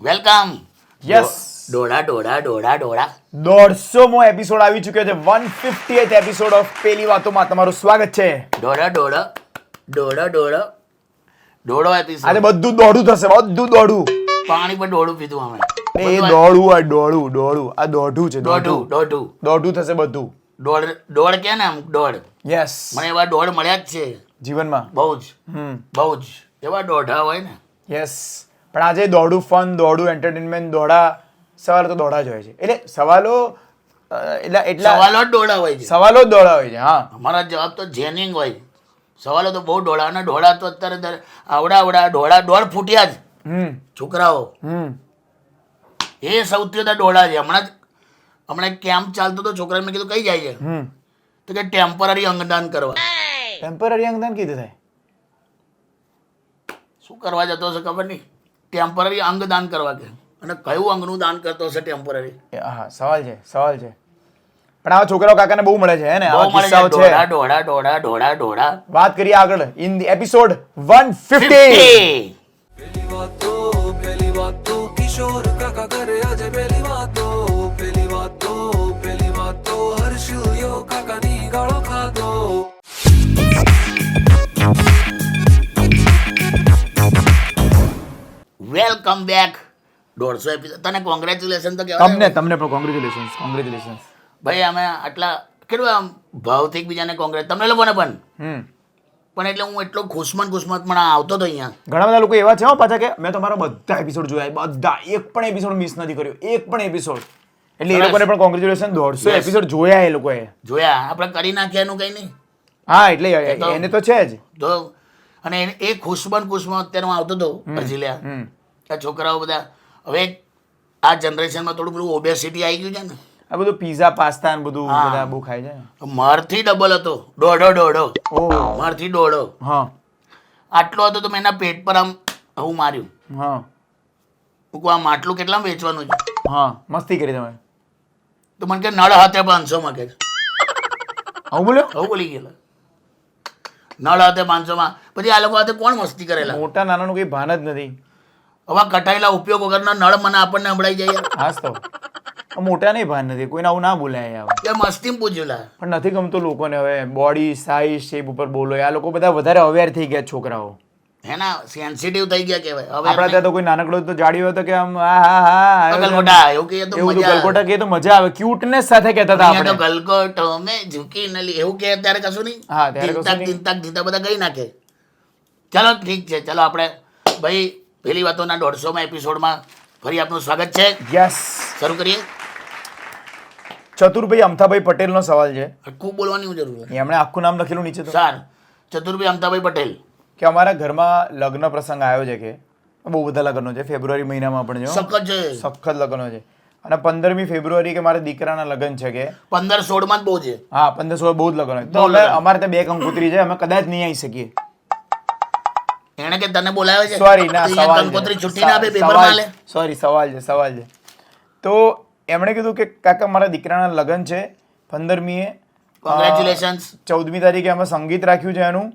Welcome. Yes ડોળા ડોળા ડોળા ડોળા 150મો episode આવી ચૂક્યો છે. 150th એપિસોડ ઓફ પેલી વાતોમાં તમારું સ્વાગત છે. ડોળા ડોળા ડોળા ડોળા ડોળો આજે એપિસોડ. બધું દોડું થશે, બધું દોડું. પાણી પર ડોળું પીધું અમે. એ દોડું આ દોડું આ દોઢું છે, દોઢું દોઢું દોઢું થશે બધું. દોડ કે ને આમ દોડ. યસ મને એવા દોડ મળ્યા જ છે જીવનમાં. બહુ જ એવા દોઢા હોય ને. યસ પણ આજે દોડું ફન, દોડું એન્ટરટેનમેન્ટ, દોડા સવાલો તો દોડા જ હોય છે. એટલે સવાલો એટલા સવાલો જ દોડા હોય છે. સવાલો જ દોડા હોય છે. હા અમારા જવાબ તો જેનિંગ હોય. સવાલો તો બહુ દોડા અને દોડા તો અત્યારે આવડા દોડા દોડ ફૂટ્યા જ છોકરાઓ. એ સૌથી વધારે દોડા છે. હમણાં કેમ્પ ચાલતો તો છોકરાને મેં કીધું કઈ જાય છે તો કે ટેમ્પરરી અંગદાન કરવા. ટેમ્પરરી અંગદાન કીધું થાય. શું કરવા જતો હશે ખબર નહીં. ટેમ્પરરી અંગદાન કરવા કે અને કયું અંગનું દાન કરતો હશે ટેમ્પરરી. હા સવાલ છે પણ આવા છોકરાઓ કાકાને બહુ મળે છે હે ને, બહુ આવા મળે છે. કિસ્સાઓ છે. દોડા વાત કરીએ આગળ ઇન ધી એપિસોડ 150. પેલી વાતો કિશોર કાકા કરે આજે પેલી વાતો હર્ષિયો કાકાની ગાળો ખાધો. Welcome back. 150 એપિસોડ. તને કોંગ્રેચ્યુલેશન તો કહેવાય. તમને પણ કોંગ્રેચ્યુલેશન્સ. ભાઈ અમે આટલા કેટલું આમ ભાવથી એકબીજાને કોંગ્રેસ તમને લોકોને પણ એટલે હું એટલો ખુશમત પણ આવતો હતો અહીંયા. ઘણા બધા લોકો એવા છે હો પાછા કે મેં તમારા બધા એપિસોડ જોયા, બધા એક પણ એપિસોડ મિસ નથી કર્યો, એક પણ એપિસોડ. એટલે એ લોકોને પણ કોંગ્રેચ્યુલેશન. 150 એપિસોડ જોયા એ લોકોએ. જોયા આપણે કરી નાખ્યા એનું કંઈ નહીં. હા એટલે એને તો છે જ. તો અને એ ખુશમત અત્યારે હું આવતો હતો ભજીલ્યા. આ છોકરાઓ બધા હવે આ જનરેશનમાં થોડું પેલું ઓબેસિટી આવી ગયું છે ને. આ બધું પીઝા પાસ્તા ને બધું બધા બહુ ખાય છે. મારથી ડબલ હતો. દોઢો ઓહ મારથી દોઢો હા આટલો હતો તો મેં એના પેટ પર આમ હું માર્યું. હા હું કહું આમ આટલું કેટલા વેચવાનું છે હા મસ્તી કરી તમે. તો મને કે નળ હાથે 500 માં કે આવું બોલ્યો. હું બોલી ગયેલા નળ હાથે 500 માં. પછી આ લોકો હાથે કોણ મસ્તી કરેલા. મોટા નાનાનું કઈ ભાન જ નથી. હવે કટાયેલા ઉપયોગ વગરના નળ મને આપણને સંભળાઈ જાય. હાસ તો મોટા નહીં ભાન નથી, કોઈને આવું ના બોલાય યાર. એ મસ્તી પૂછેલા પણ નથી ગમતું લોકોને હવે બોડી સાઇઝ શેપ ઉપર બોલો. આ લોકો બધા વધારે અવેર થઈ ગયા છોકરાઓ. હેના સેન્સિટિવ થઈ ગયા કહેવાય. હવે આપણા ત્યાં તો કોઈ નાનકડો તો જાડી હોય તો કે આમ હા ગલગોટા એવું કહીએ તો એવું તો મજા આવે. ગલગોટા કહે તો મજા આવે. ક્યુટનેસ સાથે કહેતા હતા અહીંયા તો આપણે. ગલગોટો મેં ઝૂકી નલી એવું કહે ત્યારે કશું નહીં. હા, ત્યારે કશું નહીં. ધીંતાક બધા ગઈ નાખે. ચાલો ઠીક છે. ચાલો આપણે ભાઈ પેલી વાતોના 150માં એપિસોડમાં ફરી આપનું સ્વાગત છે. યસ. શરૂ કરીએ. ચતુરભાઈ અમથાભાઈ પટેલનો સવાલ છે. ખૂબ બોલવાની જરૂર છે. એમણે આખું નામ લખેલું નીચે તો સાર ચતુરભાઈ અમતાભાઈ પટેલ કે અમારા ઘરમાં લગ્ન પ્રસંગ આવ્યો છે કે બહુ બધા લગ્નો છે ફેબ્રુઆરી મહિનામાં પણ જો સખત છે. સખત લગ્નો છે અને 15મી ફેબ્રુઆરી કે મારા દીકરાના લગ્ન છે કે 15-16 માં જ બહુ છે. હા 15-16 બહુ જ લગ્ન હોય તો અમે અમારે ત્યાં 2 કંકોત્રી છે, અમે કદાચ નહીં આવી શકીએ. એને કે તને બોલાવે છે સોરી ના તો અહીંયા સવાલ કંકોત્રી છૂટી ના આપે પેપરમાં લે. સોરી સવાલ છે. તો એમણે કીધું કે કાકા મારા દીકરાના લગ્ન છે 15મીએ, કોંગ્રેચ્યુલેશન્સ. 14મી તારીખે અમે સંગીત રાખ્યું છે એનું.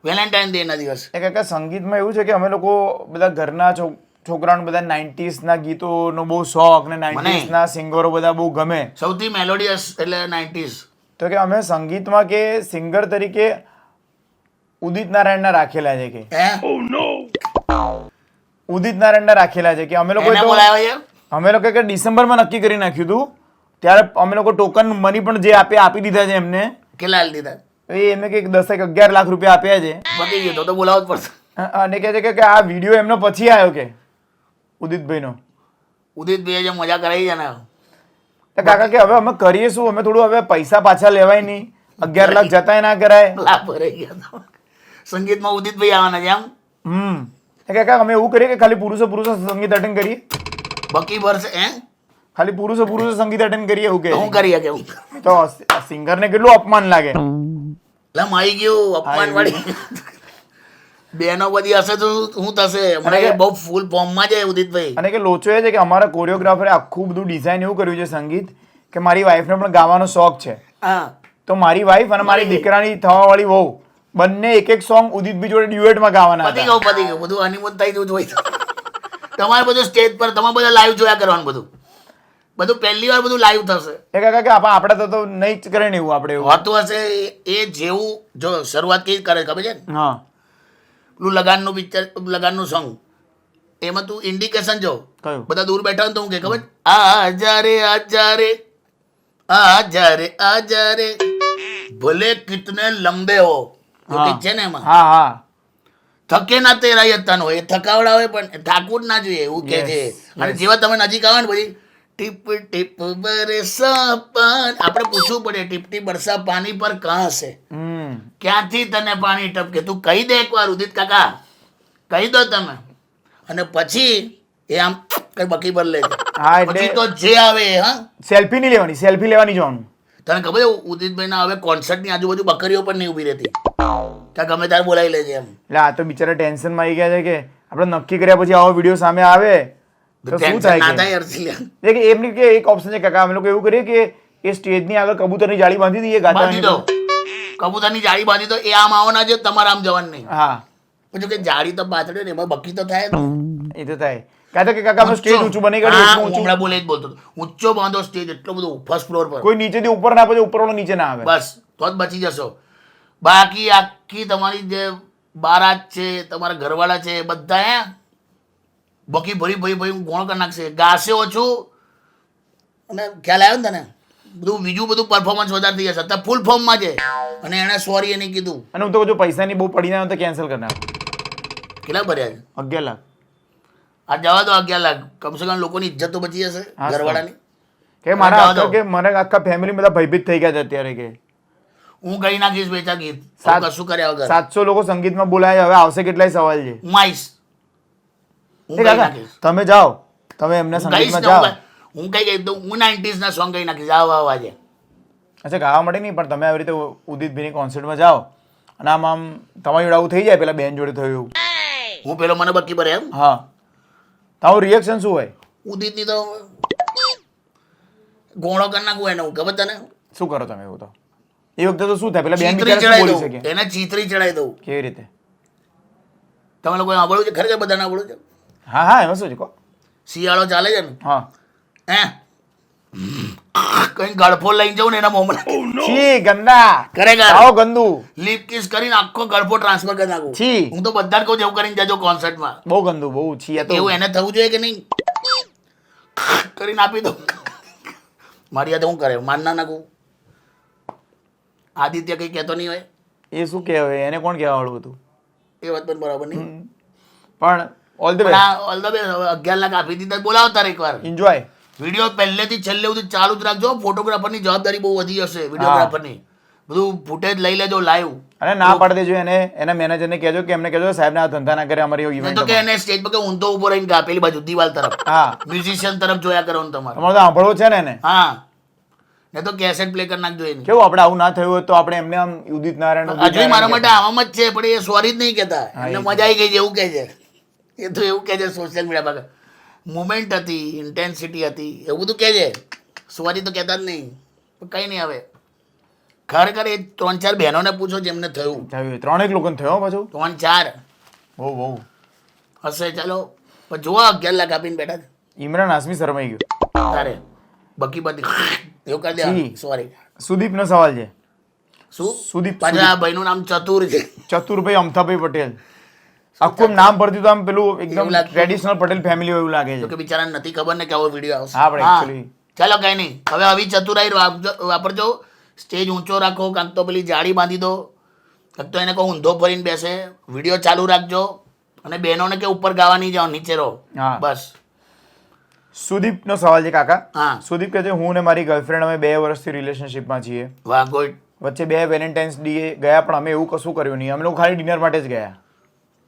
વેલેન્ટાઇન ડે ના દિવસ. એ કાકા સંગીતમાં એવું છે કે અમે લોકો બધા ઘરના છોકરાઓને બધા 90s ના ગીતોનો બહુ શોખ ને 90s ના સિંગરો બધા બહુ ગમે. સૌથી મેલોડિયસ એટલે 90s. તો કે અમે સંગીતમાં કે સિંગર તરીકે ઉદિત નારાયણના રાખેલા છે કે ઉદિત નારાયણના રાખેલા છે કે અમે લોકો એને બોલાવે છે. અમે લોકો કે ડિસેમ્બરમાં નક્કી કરી નાખ્યું હતું. ત્યારે અમે લોકો ટોકન મની પણ જે આપી દીધા છે એમને. કેટલા આલી દીધા? એમને કે 10-11 લાખ રૂપિયા આપ્યા છે. પતી ગયું તો બોલાવવું જ પડશે. અને કહે છે કે આ વિડીયો એમનો પછી આવ્યો કે ઉદિતભાઈનો. ઉદિતભાઈએ જે મજા કરાવી છે ને તો કાકા કે હવે અમે કરીએ શું, અમે થોડું હવે પૈસા પાછા લેવાય નહીં, 11 લાખ જતાય ના કરાય. લાભ ભરાઈ ગયા. સંગીતમાં ઉદિતભાઈ આવવાના છે એમ. કાકા અમે એવું કરીએ કે ખાલી પુરુષો સંગીત અટેન્ડ કરીએ. બકી ભરશે હે ખાલી પુરુષો સંગીત અટેન્ડ કરીએ એવું કે હું કરીએ કે હું તો સિંગર ને કેટલું અપમાન લાગે. એટલે માઈ ગયું અપમાન વાળી બેનો બધી હશે તો શું થશે. મને કે બહુ ફૂલ ફોર્મમાં છે ઉદિતભાઈ. અને કે લોચો એ છે કે અમારા કોરિયોગ્રાફરે આખું બધું ડિઝાઇન એવું કર્યું છે સંગીત કે મારી વાઈફને પણ ગાવાનો શોખ છે. હા તો મારી વાઈફ અને મારી દીકરાની થવાવાળી વહુ બંને એક સોંગ ઉદિતભાઈ જોડે ડ્યુએટમાં ગાવાના પતી હતા. ગયું બધું હનીમૂન થઈ ગયું હોય. તમારે બધું સ્ટેજ પર તમારે બધા લાઈવ જોયા કરવાનું બધું પહેલી વાર બધું લાઈવ થશે. એ કાકા કે આપણે તો નહીં જ કરે ને એવું આપણે એવું. હોતું હશે એ જેવું જો શરૂઆત કેવી કરે ખબર છે ને? હા પેલું લગાનનું પિક્ચર, લગાનનું સોંગ, એમાં તું ઇન્ડિકેશન જો કયું? બધા દૂર બેઠા હોય તો હું કે ખબર આજા રે આજા રે આજા રે આજા રે ભલે કિતને લંબે હો જો કે છે ને એમાં હા હા થકે ના તેરા યતન હોય એ થકાવડાવે પણ ઠાકુર ના જોઈએ એવું કે છે. અને જેવા તમે નજીક આવે ને પછી ટીપ ટીપ બરસા પાન આપણે પૂછવું પડે ટીપ ટીપ બરસા પાણી પર કહા છે, ક્યાંથી તને પાણી ટપકે, તું કહી દે એકવાર ઉદિત કાકા, કહી દો તમે, અને પછી એ આમ કઈ બકી પર લે હા, એટલે પછી તો જે આવે એ, હા સેલ્ફી નહીં લેવાની, સેલ્ફી લેવાની જવાનું. તને ખબર છે ઉદિતભાઈ ના હવે કોન્સર્ટ ની આજુબાજુ બકરીઓ પણ નહીં ઉભી રહેતી, ત્યાં ગમે ત્યારે બોલાવી લેજે એમ. એટલે આ તો બિચારા ટેન્શનમાં આવી ગયા છે કે આપણે નક્કી કર્યા પછી આવો વિડીયો સામે આવે તો શું ટેન્શન ના થાય થાય અર્થિલ્યા. કે એમની કે એક ઓપ્શન છે કાકા, અમે લોકો એવું કરીએ કે એ સ્ટેજની આગળ કબૂતરની જાળી બાંધી દઈએ બાંધી દો, ગાતા. કબૂતરની જાળી બાંધી દો, એ આમ આવવાના છે, તમારે આમ જવાનું નહીં. હા પછી કે જાળી તો પાછળ ને એમાં બકી તો થાય ને. એ તો થાય. કાં તો કે કાકા અમે સ્ટેજ ઊંચું બની કાઢીએ, હા, એટલું હું ઊંચું. હમણાં બોલે જ બોલતો હતો. ઊંચો બાંધો સ્ટેજ એટલો બધો ફર્સ્ટ ફ્લોર પર, કોઈ નીચેથી ઉપર ના પછી ઉપરવાળો નીચે ના આવે. બસ તો જ બચી જશો. બાકી આખી તમારી જે બારાત છે, તમારા ઘરવાળા છે, બધા હે બકી ભરી ભરી ભરી ગોળ કરી નાખશે, ગાશે ઓછું, અને ખ્યાલ આવ્યો ને તને, બધું બીજું બધું પરફોર્મન્સ વધારે થઈ જશે. અત્યારે ફૂલ ફોર્મમાં છે અને એણે સોરી એ નહીં કીધું. અને હું તો જો પૈસાની બહુ પડી ના હોય તો કેન્સલ કરી નાખ. કેટલા ભર્યા છે? 11 લાખ. આ જવા દો 11 લાખ, કમસે કમ લોકોની ઇજ્જત તો બચી જશે હા, ઘરવાળાની. કે મારા જવા દો. આખા કે મને આખા ફેમિલી બધા ભયભીત થઈ ગયા છે અત્યારે કે હું ગઈ નાખીશ વેચા ગીત, સાત- કશું કર્યા વગર 700 લોકો સંગીતમાં બોલાય, હવે આવશે કેટલાય સવાલ છે. હું આવીશ, હું એ ગઈ કાકા નાખીશ. તમે જાઓ, તમે એમને હું કહીશ સંગીતમાં ને, જાઓ. હું કઈ કહી દઉં, હું 90s ના સોંગ ગઈ નાખીશ. આવો આવો આજે અચ્છા ગાવા માટે નહીં, પણ તમે આવી રીતે ઉદિતભાઈની કોન્સર્ટમાં જાઓ અને આમ તમારી જોડે આવું થઈ જાય, પેલા બેન જોડે થયું એવું. હું પેલો મને બક્કી ભરે એમ. હા, તારું રિએક્શન શું હોય? ઉદિતની તો ગોળો કરી નાખું એને, હું ખબર તને, શું કરો તમે એવું તો? એ વખતે તો શું થાય, પેલા બેન ચીતરી બિચારા શું ચડાવી બોલી દઉં, શકે? એને ચીતરી ચડાવી દઉં. કેવી રીતે? તમે લોકો સાંભળ્યું છે ખરેખર, બધા સાંભળ્યું છે? હા હા, એમાં શું છે કહો. શિયાળો ચાલે છે ને, હા હે કઈ ગળફો લઈને જવું ને એના મોમાં છી ગંદા, ખરેખર આવો ગંદુ, લીપ કિસ કરીને આખો ગળફો ટ્રાન્સફર કરી નાખું. છી હું તો બધા જ કહું જેવું કરીને જજો કોન્સર્ટમાં. બહુ ગંદુ, બહુ છી. આ તો એવું એને થવું જોઈએ કે નહીં, કરીને આપી દો. મારી યાદ હું કરે માન ના નાખું. આદિત્ય કઈ કહેતો નહીં હોય, એ શું કહેવાય, એને કોણ કહેવા વાળું હતું? એ વાત પણ બરાબર નહીં. પણ ઓલ ધ પણ બેસ્ટ, આ ઓલ ધ બેસ્ટ. હવે 11 લાખ આપી દીધા, બોલાવો તારે એકવાર. એન્જોય. વિડીયો પહેલેથી છેલ્લે સુધી ચાલુ જ રાખજો. ફોટોગ્રાફરની જવાબદારી બહુ વધી જશે, વિડીયોગ્રાફરની. બધું ફૂટેજ લઈ લેજો લાઈવ. અને ના પાડી દેજો એને, એના મેનેજરને કહેજો કે એમને કહેજો સાહેબને આ ધંધા ના કરે અમારી નહીં ઇવેન્ટ. તો કે એને સ્ટેજ પર કે ઊંધો ઉભો રહીને ગા પેલી બાજુ દિવાલ તરફ, હા, મ્યુઝિશિયન તરફ જોયા કરવાનું તમારે. તમારે તો સાંભળવો છે ને એને. હા, ને તો કેસેટ પ્લે કરી નાખજો એની. કેવું આપણે આવું ના થયું હોય તો આપણે એમને આમ ઉદિત નારાયણ હજુ મારા માટે આવામાં જ છે, પણ એ સોરી જ નહીં કહેતા. એમને મજા આવી ગઈ છે એવું કહે છે. એ તો એવું કહે છે સોશિયલ મીડિયા પર, મુમેન્ટ હતી, ઇન્ટેન્સિટી હતી, એવું બધું કહે છે. સોરી તો કહેતા જ નહીં. પણ કંઈ નહીં, હવે ખરેખર એ 3-4 બહેનોને પૂછો જેમને થયું. થયું 3 લોકોને થયો પાછું. 3-4 બહુ બહુ. હશે. ચાલો પણ જોવા 11 લાખ આપીને બેઠા છે. ઇમરાન હાસમી શરમાઈ ગયો. તારે બકી બધી એવું કરી દે. જી. સોરી. સુદીપનો સવાલ છે. શું સુદીપ, પાછા આ ભાઈનું નામ ચતુર છે. ચતુરભાઈ અમથાભાઈ પટેલ. આખું નામ પરથી તો આમ પેલું એકદમ એવું લાગે. ટ્રેડિશનલ પટેલ ફેમિલી હોય એવું લાગે જો છે. કે બિચારાને નથી ખબર ને કે આવો વિડીયો આવશે. હા, પણ હા. actually. ચાલો કઈ નહીં, હવે આવી ચતુરાઈ વાપરજો. સ્ટેજ ઊંચો રાખો, કાંક તો પેલી જાળી બાંધી દો, કાંક તો એને કહો ઊંધો ફરીને બેસે. વિડીયો ચાલુ રાખજો, અને બહેનોને કે ઉપર ગાવા નહીં જાઓ, નીચે રહો. હા. બસ. સુદીપનો સવાલ છે કાકા. હા. સુદીપ કહે છે હું ને મારી ગર્લફ્રેન્ડ અમે 2 વર્ષથી રિલેશનશિપમાં છીએ. વાહ, ગુડ વચ્ચે 2 વેલેન્ટાઇન્સ ડે ગયા પણ અમે એવું કશું કર્યું નહીં, અમે લોકો ખાલી ડિનર માટે જ ગયા.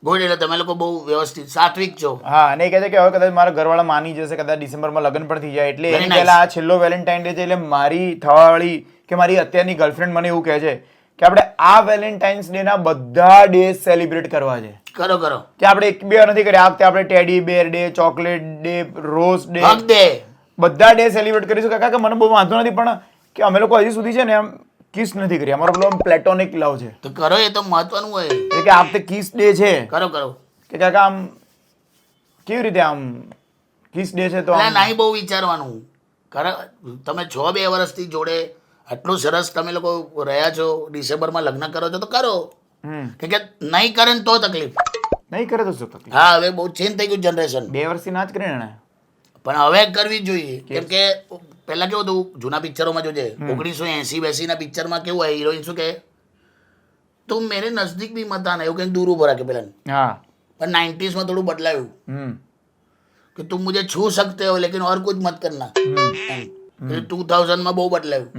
ગુડ. એટલે તમે લોકો બહુ વ્યવસ્થિત સાત્વિક છો. હા, અને એ કહે છે કે હવે કદાચ મારા ઘરવાળા માની જશે, કદાચ ડિસેમ્બરમાં લગ્ન પણ થઈ જાય, એટલે Very એની nice. પહેલા આ છેલ્લો વેલેન્ટાઇન ડે છે, એટલે મારી થવાવાળી કે મારી અત્યારની ગર્લફ્રેન્ડ મને એવું કહે છે કે આપણે આ વેલેન્ટાઇન્સ ડે ના બધા ડે સેલિબ્રેટ કરવા છે. કરો કરો. કે આપણે એક બે નથી કર્યા, આ વખતે આપણે ટેડી બેર day, chocolate day, rose day, હક દે. બધા ડે સેલિબ્રેટ કરીશું. કાકા કે મને બહુ વાંધો નથી, પણ કે અમે લોકો હજી સુધી છે ને આમ કિસ નથી કરી. અમારો પેલો પ્લેટોનિક લવ છે, તો કરો, એ તો મહત્વનું હોય. એટલે કે આ વખતે કિસ ડે છે. કરો કરો. કે કાકા આમ કેવી રીતે આમ કિસ ડે છે તો એટલે આમ નહીં બહુ વિચારવાનું તમે 6-2 વર્ષથી જોડે આટલું સરસ તમે લોકો રહ્યા છો, ડિસેમ્બરમાં લગ્ન કરો છો તો કરો. કે નહીં કરે ને તો તકલીફ. નહીં કરે તો શું તકલીફ? હા, હવે બહુ ચેન્જ થઈ ગયું જનરેશન. 2 વર્ષથી ના જ કરીને ને. પણ હવે કરવી જ જોઈએ. કેમ કે પહેલા કેવું હતું જૂના પિક્ચરોમાં જોજે 1980-82 ના પિક્ચરમાં કેવું હોય, હિરોઈન શું કહે, તું મેરે નજદીક બી મત આના, એવું કંઈક દૂર ઉભો રાખે પેલા. હા, પણ 90s માં થોડું બદલાયું કે તું મુझे छू सकते हो लेकिन और कुछ मत करना. 2000 માં બહુ બદલાયું,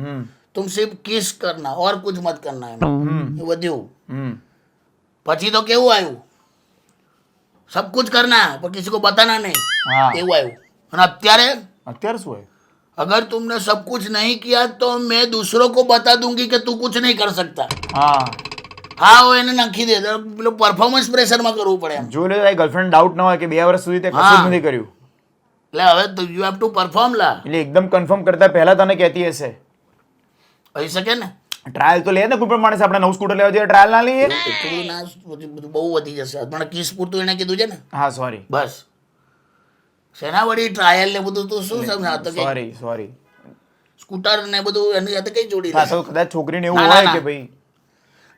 तुम सिर्फ किस करना और कुछ मत करना. એ વધ્યું. પછી તો કેવું આવ્યું, સબ कुछ करना पर किसी को बताना नहीं, એવું આવ્યું. અને અત્યારે શું હોય, अगर तुमने सब कुछ नहीं किया तो मैं दूसरों को बता दूंगी कि तू कुछ नहीं कर सकता. હા હો, એને નાખી દે, પેલું પરફોર્મન્સ પ્રેશરમાં કરવું પડે એમ. જો લે તારી ગર્લફ્રન્ટ ડાઉટ ન હોય કે 2 વર્ષ સુધી તે કશું જ નથી કર્યું, એટલે હવે તો યુ હેવ ટુ પરફોર્મ લા. એટલે એકદમ કન્ફર્મ કરતા પહેલા તને કહેતી હશે. હોઈ શકે ને, ટ્રાયલ તો લે ને કોઈ પણ માણસ. આપણે નવું સ્કૂટર લેવા જઈએ ટ્રાયલ ના લઈએ? એટલું ના, બધું બહુ વધી જશે. પણ કિસ પૂરતું એને કીધું છે ને. હા સોરી, બસ શેના વળી ટ્રાયલ ને બધું તું શું સમજાતો કે સોરી સ્કૂટર ને બધું એની સાથે કઈ જોડી હા લે. તો કદાચ છોકરીને એવું ના, ના, હોય ના. કે ભાઈ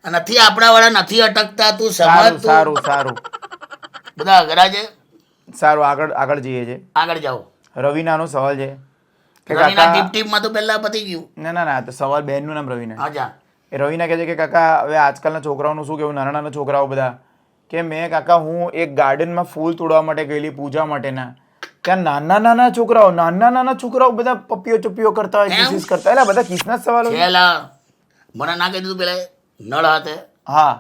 નથી આપણા વાળા નથી અટકતા, તું સારું સમજ. સારું સારું બધા અઘરા છે. સારું, આગળ જઈએ છે. આગળ જાઓ. રવિનાનો સવાલ છે કે રવિના કાકા, ટીપ ટીપમાં તો પહેલા પતી ગયું. ના તો સવાલ બેનનું નામ રવિના. હા જા. એ રવિના કહે છે કે કાકા હવે આજકાલના છોકરાઓનું શું કેવું, નાના છોકરાઓ બધા કે મેં કાકા હું એક ગાર્ડનમાં ફૂલ તોડવા માટે ગયેલી પૂજા માટેના, ત્યાં નાના છોકરાઓ બધા પપ્પીઓ ચપ્પીઓ કરતા હોય, કિસીસ કરતા. એટલે બધા કિસના જ સવાલો છે. છેલ્લા મને ના કહી દીધું પેલા નળ હાથે. હા,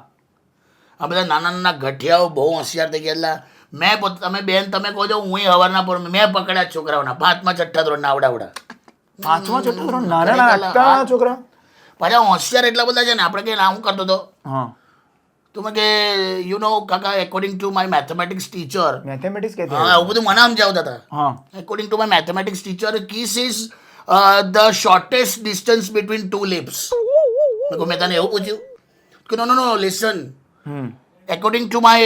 આ બધા નાના ગઠિયાઓ બહુ હોશિયાર થઈ ગયા. એટલે તમે બેન તમે કહો છો, હું હવારના પર મેં પકડ્યા છોકરાઓના 5મા 6ઠ્ઠા ધોરણના આવડા 5મા 6ઠ્ઠા ધોરણ નાના છોકરા. પાછા હોશિયાર એટલા બધા છે ને. આપણે કે હું કરતો હતો હા, તો મેં કે યુ નો કાકા, according to my mathematics teacher, mathematics કહેતી. હા એવું બધું મને સમજાવતા હતા. હા, according to my mathematics teacher, kiss is the shortest distance between 2 lips. મેં તને એવું પૂછ્યું કે નો listen, according to my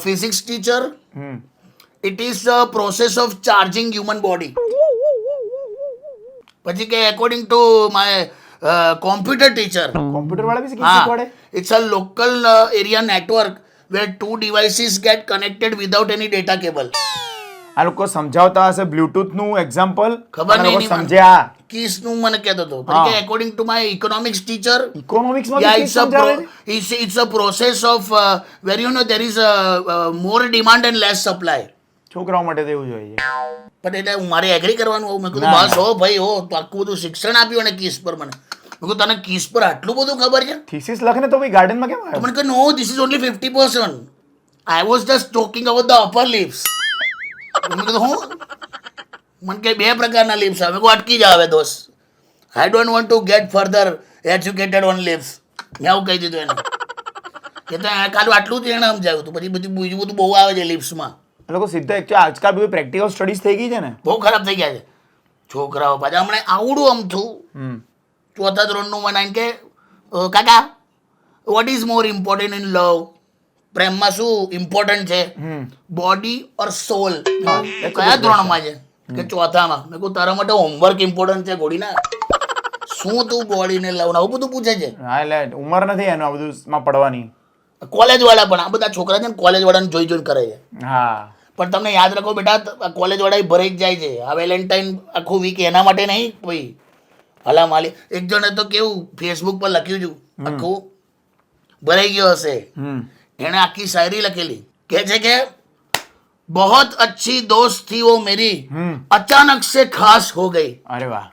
physics teacher, it is the process of charging human body. પછી કે according to my computer teacher, computer વાળા બી શીખવાડે. it's a local area network where 2 devices get connected without any data cable. આ લોકો સમજાવતા હશે Bluetooth નું example, ખબર નહીં મને. સમજ્યા કિસ નું મને કહેતો હતો. પછી કે according to my economics teacher, economics માં yeah, બી કિસ સમજાવે છે? it's a process of where you know there is a more demand and less supply. છોકરાઓ માટે તો એવું જ હોય છે. પણ એટલે મારે એગ્રી કરવાનું હોવું. મેં કીધું બસ હો ભાઈ હો, તો આખું બધું શિક્ષણ આપ્યું અને કિસ પર મને. મેં કીધું તને કિસ પર આટલું બધું ખબર છે? થીસીસ લખને તો ભાઈ ગાર્ડનમાં કેમ તો આવ્યો? મને કહે no, this is only 50%. I was just talking about the upper lips. મેં કીધું હું? મને કે 2 પ્રકારના લિપ્સ આવે. મેં કહું અટકી જાવ હવે દોસ્ત, I don't want to gate further educated on lips. મેં આવું કહી દીધું એને. કે તો ખાલી આટલું જ એને સમજાવ્યું હતું. પછી બીજું બધું બહુ આવે છે લિપ્સમાં. એ લોકો સીધા એકચ્યુઅલી આજકાલ બધું પ્રેક્ટિકલ સ્ટડીઝ થઈ ગઈ છે ને, બહુ ખરાબ થઈ ગયા છે છોકરાઓ. પાછા હમણાં આવડું અમથું 4થા ધોરણનું બનાવીને કે કાકા what is more important in love, પ્રેમમાં શું ઇમ્પોર્ટન્ટ છે, બોડી ઓર સોલ? કયા ધોરણમાં છે? કે 4થામાં. મેં કહું તારા માટે હોમવર્ક ઇમ્પોર્ટન્ટ છે ગોળીના. શું તું બોડીને લવ આવું બધું પૂછે છે? હા એટલે ઉંમર નથી એનું આ બધું માં પડવાની. કોલેજ વાળા પણ આ બધા છોકરા છે ને કોલેજ વાળાને જોઈ કરે છે. હા, પણ તમને યાદ રાખો બેટા, કોલેજ વાળા ભરાઈ જ જાય છે. આ વેલેન્ટાઇન આખું વીક એના માટે નહીં ભાઈ. હલા માલી એક જણે તો કેવું ફેસબુક પર લખ્યું હતું, આખું ભરાઈ ગયો હશે. એને આખી શાયરી લખેલી. કે છે કે बहुत अच्छी दोस्त थी वो मेरी, अचानक से खास हो गई. અરે વાહ.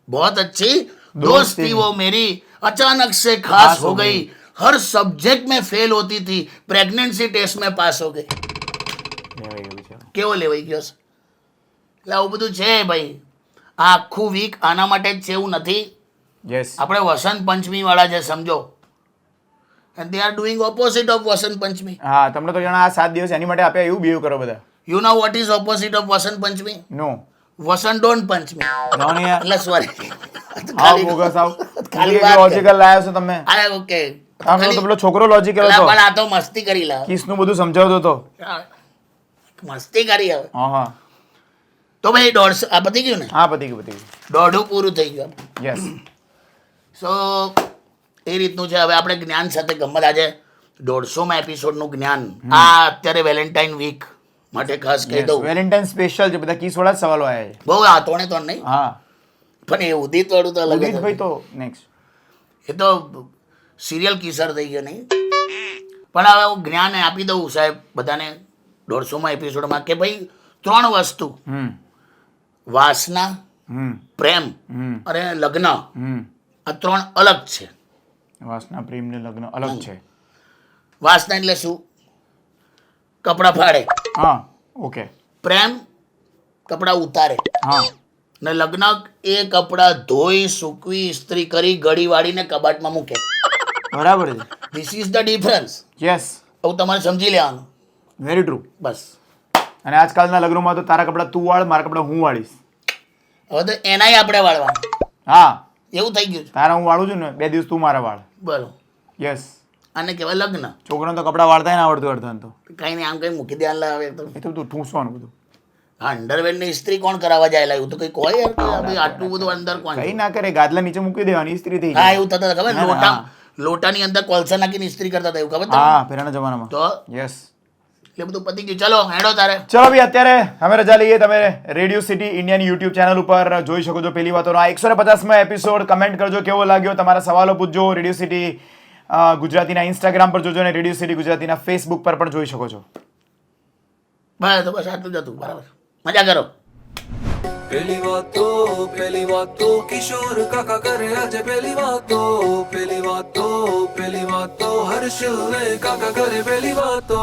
बहुत अच्छी दोस्त थी वो मेरी, अचानक से खास हो गई. हर सब्जेक्ट में फेल होती थी, प्रेगनेंसी टेस्ट में पास हो गई. કેવો લેવાઈ ગયો છે? એટલે આવું બધું છે ભાઈ. આ આખું વીક આના માટે જ છે એવું નથી. યસ, આપણે વસંત પંચમી વાળા છે સમજો, and they are doing opposite of Vasant પંચમી. હા, તમને તો જણા આ 7 દિવસ એની માટે આપ્યા, એવું બિહેવ કરો બધા. You know what is opposite of Vasant Panchami? No Vasant don't Panchami. જાઓ ને યાર. એટલે સોરી, આવ બોગસ આવ. ખાલી ખાલી લોજિકલ લાવ્યો છો તમે. આ ઓકે. આમ તો પેલો છોકરો લોજિકલ હતો, પણ આ તો મસ્તી કરી લા. કિસનું બધું સમજાવતો હતો. મસ્તી કરી હવે હા તો ભાઈ 150 આ પતી ગયું ને હા પતી ગયું દોઢું પૂરું થઈ ગયું યસ સો એ રીતનું છે હવે આપણે જ્ઞાન સાથે ગમત આજે 150માં એપિસોડનું જ્ઞાન આ અત્યારે વેલેન્ટાઇન વીક માટે ખાસ કહી દઉં વેલેન્ટાઇન સ્પેશિયલ છે બધા કિસવાળા જ સવાલો આવ્યા છે બહુ આ તોણે તો નહીં હા પણ એ ઉદિત વાળું તો અલગ જ ઉદિત ભાઈ તો નેક્સ્ટ એ તો સિરિયલ કિસર થઈ ગયો નહીં પણ હવે હું જ્ઞાન આપી દઉં સાહેબ બધાને 150માં એપિસોડમાં કે ભાઈ 3 વસ્તુ વાસના પ્રેમ અને લગ્ન આ 3 અલગ છે વાસના પ્રેમ ને લગ્ન અલગ છે વાસના એટલે શું કપડાં ફાડે હા ઓકે પ્રેમ કપડાં ઉતારે હા ને લગ્ન એ કપડાં ધોઈ સૂકવી ઇસ્ત્રી કરી ગળી વાળીને કબાટમાં મૂકે બરાબર છે this is the difference yes આવું તમારે સમજી લેવાનું વેરી ટ્રુ બસ અને આજકાલના લગ્નોમાં તો તારા કપડાં તું વાળ મારા કપડાં હું વાળીશ હવે તો એનાય આપણે વાળવાનું હા એવું થઈ ગયું છે તારા હું વાળું છું ને 2 દિવસ તું મારા વાળ બરોબર યસ આને કહેવાય લગ્ન છોકરાને તો કપડાં વાળતા ના આવડતું અડધા તો કઈ નહીં આમ કઈ મૂકી દે લાવે તો એ તો તું ઠૂંસવાનું બધું અંડરવેરની ઇસ્ત્રી કોણ કરાવવા જાય એવું તો કઈ કોઈ યાર કે ભાઈ આટલું બધું અંદર કોણ કઈ ના કરે ગાદલા નીચે મૂકી દેવાની ઇસ્ત્રી થઈ હા જાય એવું થતા ખબર લોટાની અંદર કોલસા નાખીને ઇસ્ત્રી કરતા હતા એવું ખબર તમને? હા પહેલાના જમાનામાં તો યસ એટલે બધું પતી ગયું ચલો હેડો તારે ચલો ભાઈ અત્યારે અમે રજા લઈએ તમે રેડિયો સિટી ઇન્ડિયાની યુટ્યુબ ચેનલ ઉપર જોઈ શકો છો પેલી વાતોનો આ 150માં એપિસોડ કમેન્ટ કરજો કેવો લાગ્યો તમારા સવાલો પૂછજો રેડિયો સિટી ગુજરાતીના ઇન્સ્ટાગ્રામ પર જોજો અને રેડિયો સિટી ગુજરાતીના ફેસબુક પર પણ જોઈ શકો છો બસ તો બસ આટલું જ હતું બરાબર મજા કરો पहली बात तो किशोर काका करे आज पहली बात तो हर्ष काका करे पहली बात तो